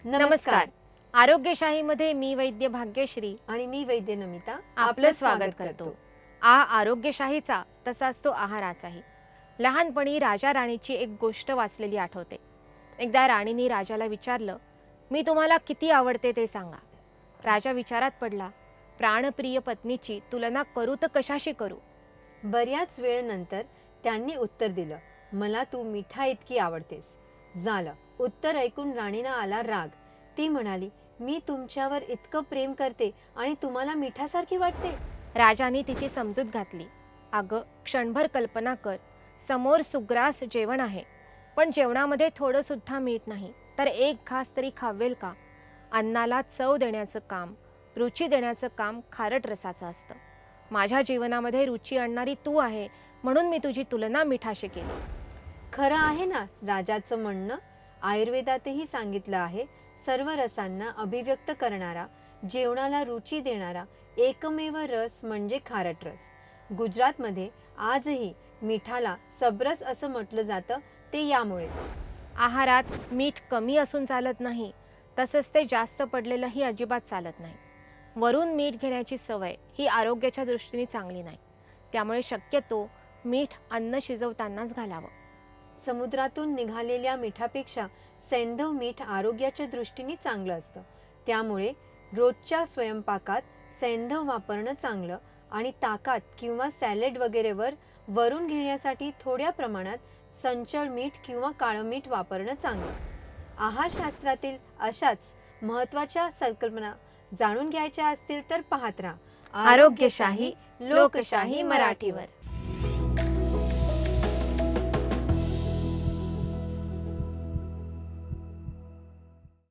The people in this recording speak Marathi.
नमस्कार. आरोग्यशाहीमध्ये मी वैद्य भाग्यश्री आणि मी वैद्य नमिता आपलं स्वागत करतो. आरोग्यशाहीचा तसाच तो आहाराचाही. लहानपणी राजा राणीची एक गोष्ट वाचलेली आठवते. एकदा राणीने राजाला विचारलं, मी तुम्हाला किती आवडते ते सांगा. राजा विचारात पडला. प्राणप्रिय पत्नीची तुलना करू तर कशाशी करू. बऱ्याच वेळेनंतर त्यांनी उत्तर दिलं, मला तू मिठा इतकी आवडतेस. झालं. उत्तर ऐकून राणीला आला राग. ती म्हणाली, मी तुमच्यावर इतकं प्रेम करते आणि तुम्हाला मिठासारखी वाटते. राजाने तिची समजूत घातली. अगं, क्षणभर कल्पना कर. समोर सुग्रास जेवण आहे, पण जेवणामध्ये थोडं सुद्धा मीठ नाही, तर एक घास तरी खावेल का. अन्नाला चव देण्याचं काम, रुची देण्याचं काम खारट रसाचं असतं. माझ्या जीवनामध्ये रुची आणणारी तू आहे, म्हणून मी तुझी तुलना मिठाशी केली. खरं आहे ना राजाचं म्हणणं. आयुर्वेदातही सांगितलं आहे, सर्व रसांना अभिव्यक्त करणारा, जेवणाला रुची देणारा एकमेव रस म्हणजे खारट रस. गुजरातमध्ये आजही मिठाला सबरस असं म्हटलं जातं, ते यामुळेच. आहारात मीठ कमी असून चालत नाही, तसंच ते जास्त पडलेलंही अजिबात चालत नाही. वरून मीठ घेण्याची सवय ही आरोग्याच्या दृष्टीने चांगली नाही. त्यामुळे शक्यतो मीठ अन्न शिजवतानाच घालावं. समुद्रातून निघालेल्या मिठापेक्षा सैंधव मीठ आरोग्याच्या दृष्टीने चांगलं असतं. त्यामुळे रोजच्या स्वयंपाकात सैंधव वापरणं चांगलं आणि ताकात किंवा सॅलड वगैरेवर वरून घेण्यासाठी थोड्या प्रमाणात संचळ मीठ किंवा काळं मीठ वापरणं चांगलं. आहारशास्त्रातील अशाच महत्त्वाच्या संकल्पना जाणून घ्यायच्या असतील तर पाहत राहा आरोग्यशाही लोकशाही मराठीवर.